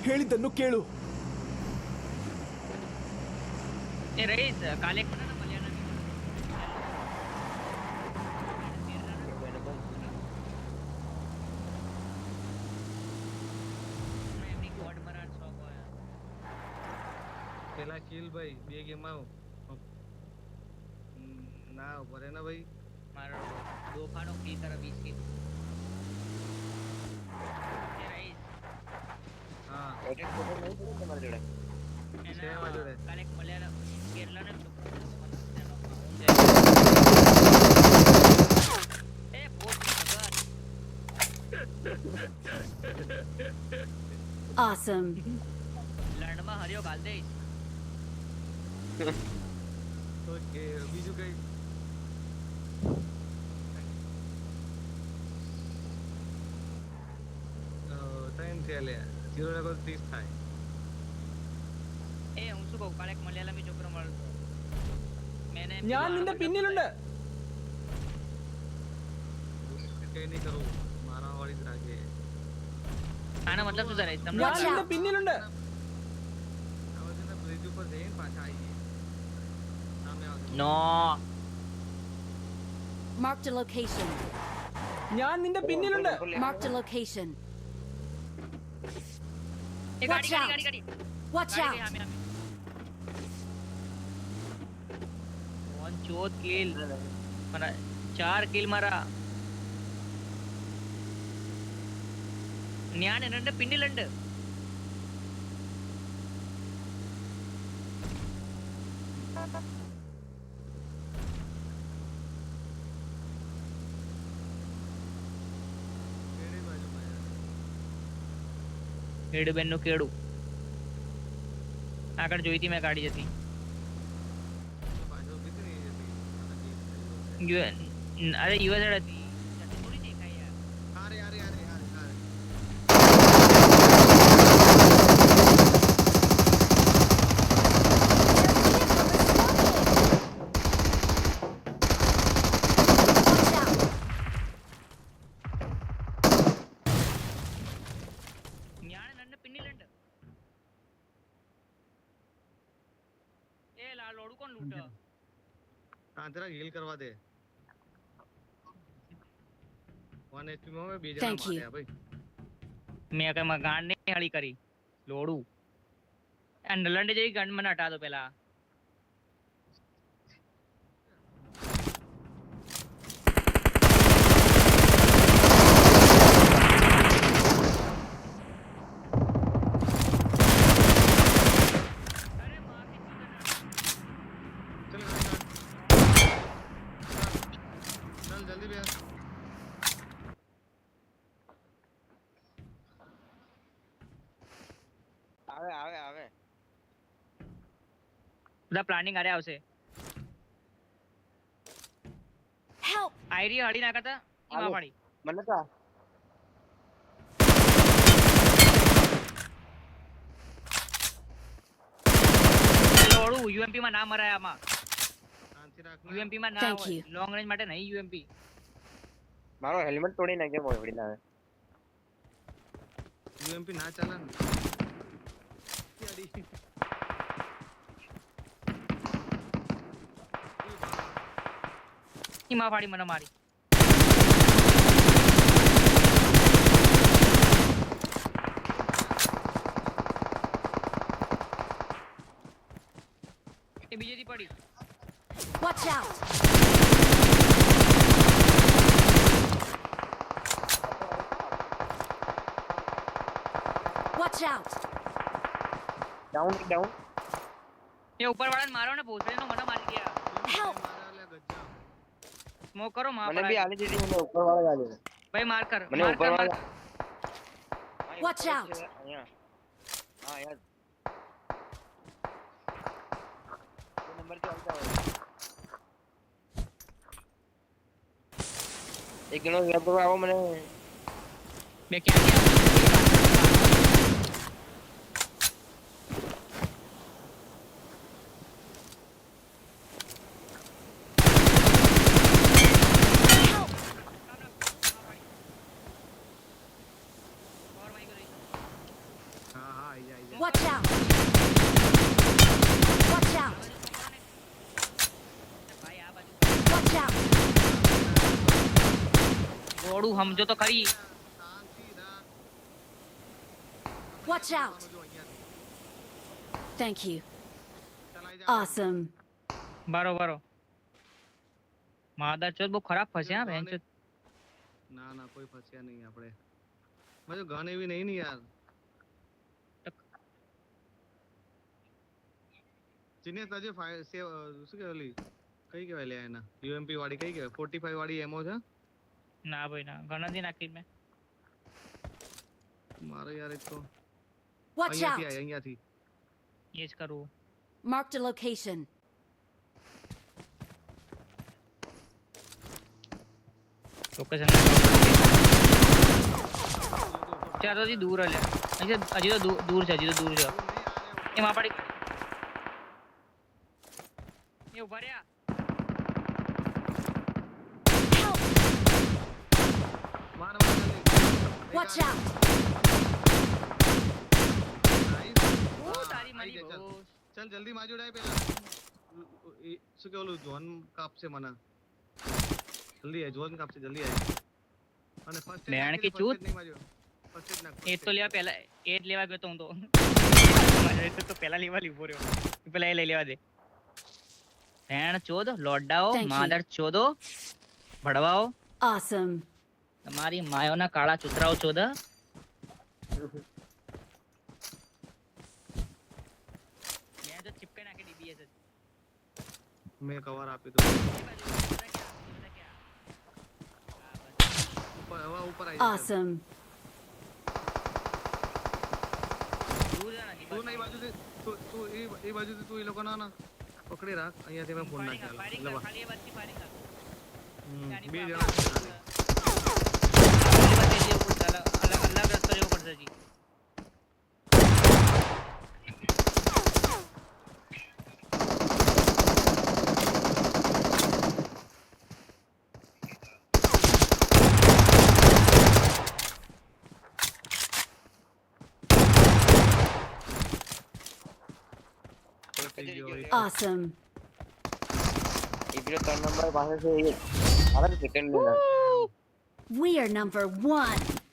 ಹೇಳಿದ್ದನ್ನು ಕೇಳು. ए रईस काले एक ना मलयालम में एमनी गॉड मरान शॉक होया પેલા કિલ ભાઈ બે ગેમ માં ના ભરે ના ભાઈ મારો દો ફાનો ફ્રી કરા 20 की ए रईस હા એટેક ફોટો નહીં પડે તમારી જોડે છે મારી જોડે કાલે એક મલયાલમ કેરલા ને ए बहुत भगत Awesome. लंड में हरियो गाल दे ઓકે બીજું કઈ ટાઈમ થયા લે 0 લગો 30 થાય ए હું શું કહું કાલે એક મલયાલમી છોકરો મળતો મેને ഞാൻ നിന്റെ പിന്നിലുണ്ട്. કઈ નહીં કરું મારા વાળી જ રાખે આનો મતલબ શું થાય તમને ഞാൻ Watch നിന്റെ out. പിന്നിലുണ്ട്. આ વખતે બ્રિજ ઉપર જઈને પાછા આવીએ સામે આવજો નો Marked a location. ഞാൻ നിന്റെ പിന്നിലുണ്ട്. Marked a location. A Watch गाड़ी out. गाड़ी गाड़ी Watch गाड़ी out. हमें वन चौथ किल मारा 4 किल मारा ഞാൻ എന്നെ പിന്നിലുണ്ട് કેડી બાજુમાં યાર હેડ બેન નું કેડું આગળ જોઈતી મેં ગાડી જતી પાછળ ઊભી જ નહીં જતી આના કેસ અરે યુએસ હતી જતી થોડી દેખાય યાર અરે અરે અરે અરે અરે Watch out. ഞാൻ എന്നെ പിന്നിലുണ്ട് એ લા લોડું કોણ લૂંટ હા જરા હીલ કરવા દે 1 HP માં મેં બીજા Thank you. માર્યા ભાઈ મેં કઈ માં ગાંડ નહીં હળી કરી લોડું આ નલંડે જેવી ગાંડ મને હટા દો પેલા અરે માર चल चल जल्दी भैया આવે આવે આવે બધા પ્લાનિંગ આરે આવશે Help. આઈરી હળી નાખતા ઈમાં પાડી મને તો લોડું યુએમપી માં ના મરાય આમાં शांति रखना યુએમપી માં ના Thank હોય you. લોંગ રેન્જ માટે નહીં યુએમપી મારો હેલ્મેટ તોડી નાખ્યો મોડી ના UMP ना चला ना यारी ઈમાં પાડી મને મારી એ બીજેથી પડી Watch out. Watch out. Down down એ ઉપર વાળાને મારો ને ભોસડીનો મને મારી ગયા Help. मारा ले गज्जा સ્મોક કરો માં મને બી આલી દીધી મને ઉપર વાળા આલી ભાઈ માર કર મને માર ઉપર કર માર વાળા Watch out. અહીંયા હા યાર નંબર ચાલતા હોય એક જણો વેબ પર આવો મને બે ક્યાં ગયા Help. आई जा आई जा Watch out! Watch out! ભાઈ આ બાજુ Watch out! લોડું સમજો તો ખરી શાંતિ રાખ Watch out! જો અહીંયાથી Thank you. ચલાઈ જા Awesome. બરોબર માદર ચોદ બહુ ખરાબ ફસે હા બેન ચોદ ના ના કોઈ ફસ્યા નહીં આપણે મેં તો ગન એવી નહીં ને યાર જીનેશ તાજે શું કહેવાય કઈ કહેવાય લે એના યુએમપી વાળી કઈ કહેવાય 45 વાળી એમો છે ના ભાઈ ના ઘણા દી નાખી મેં મારો યાર એક તો Watch out! અહીંયાથી એ જ કરવું Marked a location. લોકેશન ચાર તો દૂર હલે હજી તો દૂર છે હજી તો દૂર છે એમાં પડી એ ઉભા રહ્યા Help! માર માર જલ્દી. Watch out! Nice. ઓ હા, તારી આઈ મારી જા, બોસ ચાલ જલ્દી માં જોડાય પેલા શું કે ઓલું જોન કાપશે મને જલ્દી આય જોન કાપશે જલ્દી આય અને ફર્સ્ટ બેણ કે ચૂત. નહીં માર્યો ફર્સ્ટ એડ નાખ એ તો લેવા પહેલા એ જ લેવા ગયો તો હું તો તો પહેલા લેવા લીધો રહ્યો પહેલા એ લઈ લેવા દે ભેણ ચોદ લોડાઓ Thank you. માદર ચોદો ભડવાઓ Awesome. તમારી માયોના કાળા ચૂતરાઓ ચોદ મેં તો ચિપકે નાખી ડીબીએસ જ મેં કવર આપી દઉં ઉપર હવે ઉપર આવી જા. Awesome. દૂર જા ને તું નહીં બાજુથી તું એ બાજુથી તું એ લોકો ના પકડી રાખ અહીંયાથી મેં ફોન નાખ્યા ફાયરિંગ એટલે ખાલી એ બાજુથી ફાયરિંગ કર બે જણા છે ખાલી. અલગ રસ્તો લેવો પડશે જી થઈ ગયો એ. Awesome. એ પેલો 3 નંબર પાસે છે એ મારા સેકન્ડ લેના We are number 1.